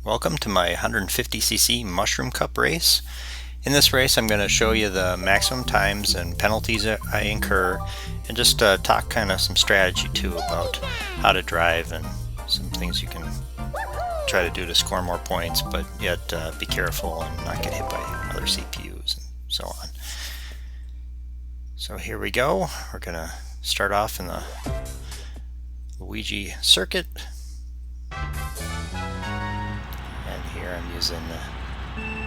Welcome to my 150cc Mushroom Cup race. In this race I'm going to show you the maximum times and penalties that I incur and just talk kind of some strategy too about how to drive and some things you can try to do to score more points, but yet be careful and not get hit by other CPUs and so on. So here we go. We're going to start off in the Luigi circuit. And here I'm using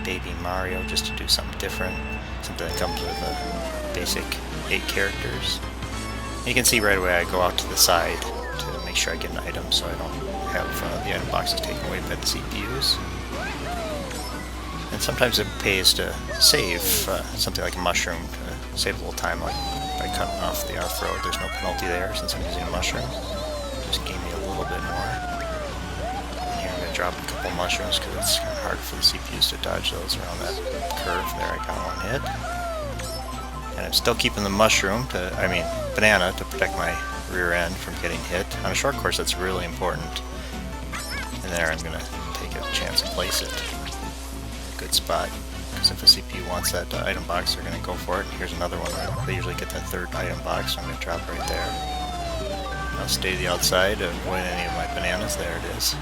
Baby Mario just to do something different, something that comes with basic 8 characters. You can see right away I go out to the side to make sure I get an item so I don't have the item boxes taken away by the CPUs. And sometimes it pays to save something like a mushroom to save a little time, like by cutting off the off-road. There's no penalty there since I'm using a mushroom. Just gave me a little bit more. And here I'm going to drop a couple mushrooms because it's kind of hard for the CPUs to dodge those around that curve. There, I got one hit. And I'm still keeping the banana to protect my rear end from getting hit. On a short course that's really important. And there I'm going to take a chance to place it. Good spot, because if a CPU wants that item box, they're going to go for it. Here's another one. They usually get that third item box, so I'm going to drop right there. I'll stay to the outside, avoid any of my bananas. There it is.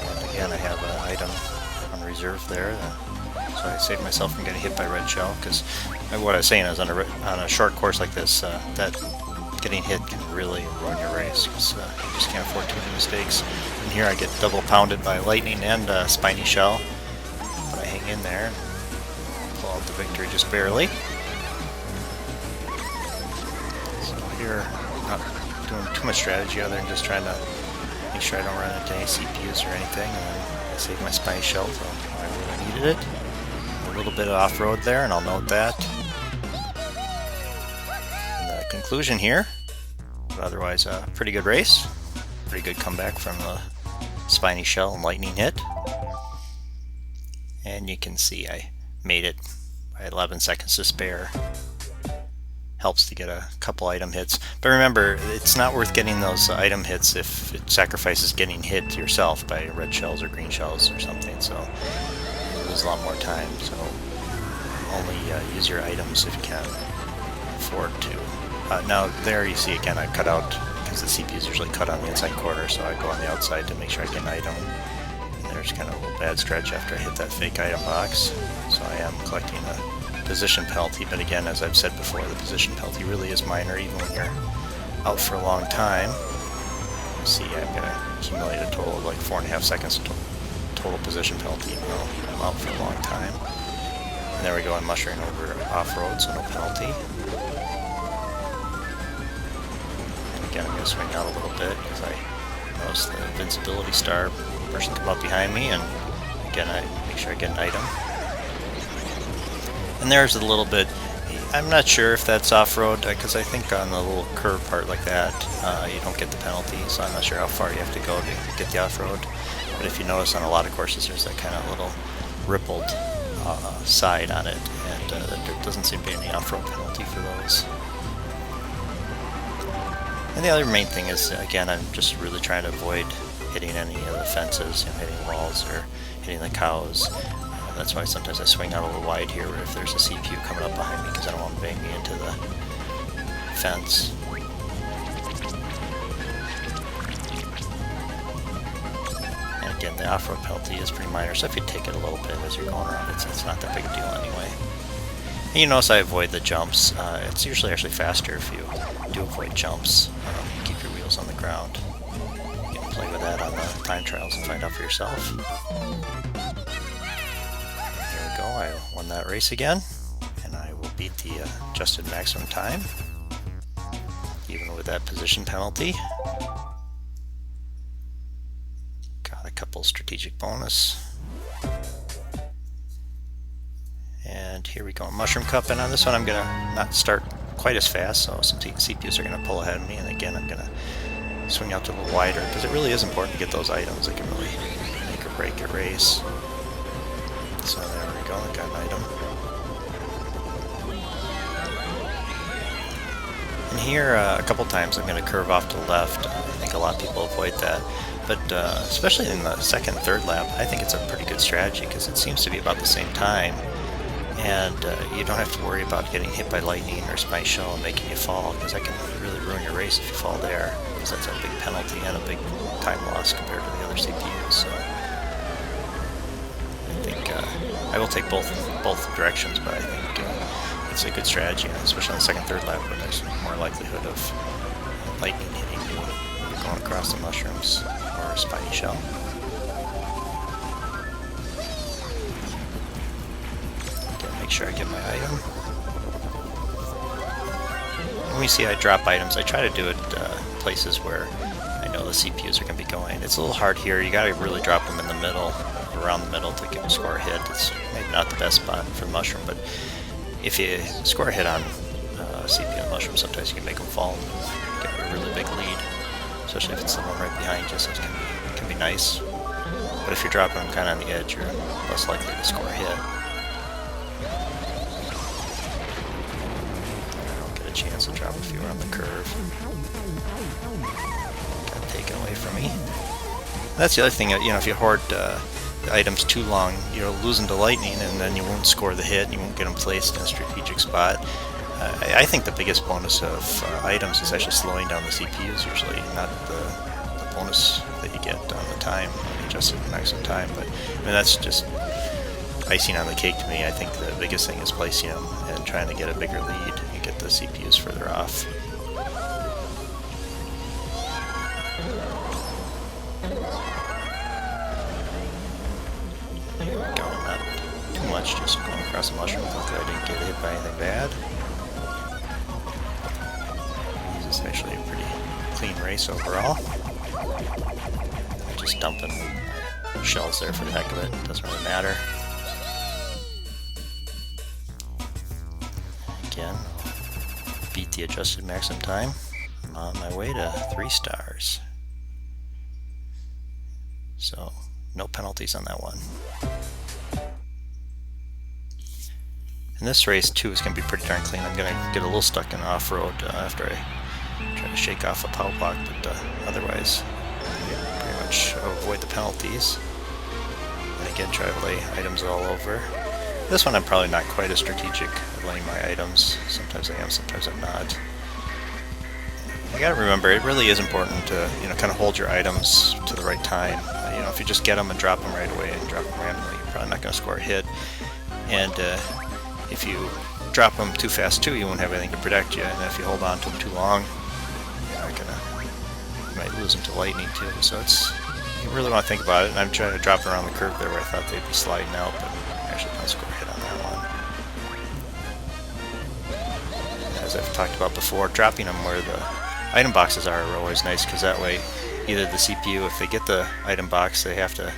And again, I have an item on reserve there, so I saved myself from getting hit by red shell, because what I was saying is on a short course like this, that getting hit can really ruin your race, because you just can't afford too many mistakes. And here I get double pounded by lightning and spiny shell, but I hang in there and pull out the victory just barely. So here, not doing too much strategy other than just trying to make sure I don't run into any CPUs or anything, and then I save my spiny shell for when I really needed it. A little bit of off-road there, and I'll note that. Conclusion here, but otherwise a pretty good race, pretty good comeback from the spiny shell and lightning hit, and you can see I made it by 11 seconds to spare. Helps to get a couple item hits, but remember, it's not worth getting those item hits if it sacrifices getting hit yourself by red shells or green shells or something, so you lose a lot more time. So only use your items if you can afford to. Now there you see again I cut out, because the CPU is usually cut on the inside corner, so I go on the outside to make sure I get an item. And there's kind of a little bad stretch after I hit that fake item box, so I am collecting a position penalty, but again, as I've said before, the position penalty really is minor even when you're out for a long time. You see I'm going to accumulate a total of like 4.5 seconds total position penalty even though I'm out for a long time. And there we go, I'm mushering over off-road, so no penalty. Again, I'm going to swing out a little bit because I noticed the invincibility star person come up behind me, and again I make sure I get an item. And there's a little bit, I'm not sure if that's off-road, because I think on the little curve part like that you don't get the penalty, so I'm not sure how far you have to go to get the off-road. But if you notice on a lot of courses there's that kind of little rippled side on it, and there doesn't seem to be any off-road penalty for those. And the other main thing is, again, I'm just really trying to avoid hitting any of the fences, hitting walls or hitting the cows. That's why sometimes I swing out a little wide here if there's a CPU coming up behind me, because I don't want to bang me into the fence. And again, the off-road penalty is pretty minor, so if you take it a little bit as you're going around, it's not that big a deal anyway. And you notice I avoid the jumps. It's usually actually faster if you do avoid jumps. Keep your wheels on the ground. You can play with that on the time trials and find out for yourself. Here we go, I won that race again, and I will beat the adjusted maximum time, even with that position penalty. Got a couple strategic bonus. And here we go, Mushroom Cup, and on this one I'm going to not start quite as fast, so some CPUs are going to pull ahead of me, and again I'm going to swing out a little wider, because it really is important to get those items that can really make or break your race. So there we go, I got an item. And here, a couple times I'm going to curve off to the left. I think think a lot of people avoid that. But especially in the second and third lap, I think it's a pretty good strategy because it seems to be about the same time. And you don't have to worry about getting hit by lightning or spine shell and making you fall, because that can really ruin your race if you fall there, because that's a big penalty and a big time loss compared to the other CPUs. So I think I will take both directions, but I think it's a good strategy, especially on the second, third lap where there's more likelihood of lightning hitting you going across the mushrooms or spiny shell. Make sure I get my item. When you see I drop items, I try to do it places where I know the CPUs are going to be going. It's a little hard here. You got to really drop them in the middle, around the middle, to get a score a hit. It's maybe not the best spot for the mushroom, but if you score a hit on CPU and mushroom, sometimes you can make them fall and get a really big lead, especially if it's the one right behind you, so it can be nice. But if you're dropping them kind of on the edge, you're less likely to score a hit. Chance to drop a few around the curve. Got taken away from me. That's the other thing, if you hoard the items too long, you'll lose them to lightning, and then you won't score the hit, and you won't get them placed in a strategic spot. I think the biggest bonus of items is actually slowing down the CPUs usually, not the bonus that you get on the time, when you adjust the maximum time. But I mean, that's just icing on the cake to me. I think the biggest thing is placing them and trying to get a bigger lead and get the CPUs further off. There we go, not too much, just going across the mushroom. Hopefully I didn't get hit by anything bad. This is actually a pretty clean race overall. I'm just dumping shells there for the heck of it, doesn't really matter. Again, beat the adjusted maximum time. I'm on my way to 3 stars. So, no penalties on that one. And this race too is going to be pretty darn clean. I'm going to get a little stuck in off-road after I try to shake off a power block, but otherwise, pretty much avoid the penalties. And again, try to lay items all over. This one I'm probably not quite as strategic at laying my items. Sometimes I am, sometimes I'm not. You gotta remember, it really is important to kind of hold your items to the right time. If you just get them and drop them right away and drop them randomly, you're probably not going to score a hit. And if you drop them too fast too, you won't have anything to protect you. And if you hold on to them too long, you might lose them to lightning too. So you really want to think about it. And I'm trying to drop it around the curve there where I thought they'd be sliding out, but actually don't score a hit on that one. As I've talked about before, dropping them where the item boxes are always nice, because that way either the CPU, if they get the item box, they have to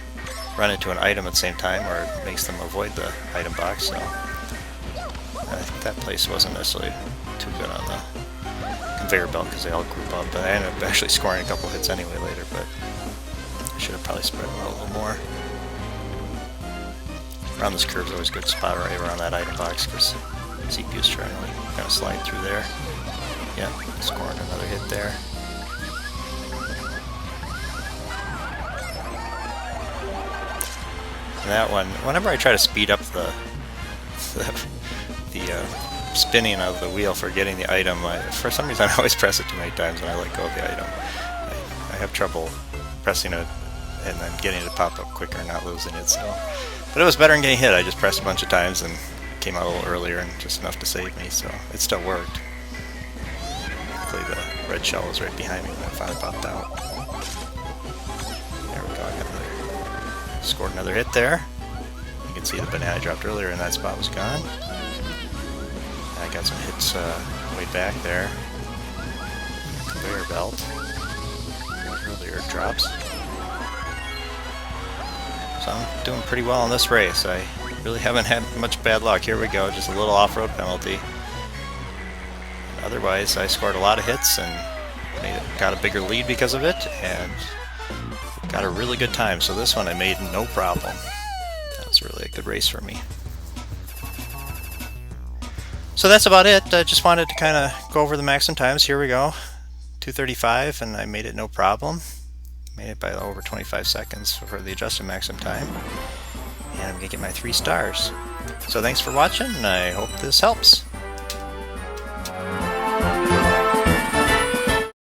run into an item at the same time, or it makes them avoid the item box. So I think that place wasn't necessarily too good on the conveyor belt because they all group up, but I ended up actually scoring a couple hits anyway later, but I should have probably spread them out a little more. Around this curve is always a good spot right around that item box, because CPU is trying to kind of slide through there. Yeah, scoring another hit there. And that one, whenever I try to speed up the spinning of the wheel for getting the item, for some reason I always press it too many times and I let go of the item. I have trouble pressing it and then getting it to pop up quicker and not losing it. So, but it was better than getting hit. I just pressed a bunch of times and came out a little earlier and just enough to save me, so it still worked. Luckily the red shell was right behind me when I finally popped out. There we go, scored another hit there. You can see the banana I dropped earlier and that spot was gone. I got some hits way back there. Conveyor belt. Earlier drops. So I'm doing pretty well in this race. I really haven't had much bad luck. Here we go, just a little off-road penalty. Otherwise, I scored a lot of hits and got a bigger lead because of it, and got a really good time. So this one I made no problem. That was really a good race for me. So that's about it. I just wanted to kind of go over the maximum times. Here we go. 2:35, and I made it no problem. Made it by over 25 seconds for the adjusted maximum time. And I'm going to get my 3 stars. So thanks for watching, and I hope this helps.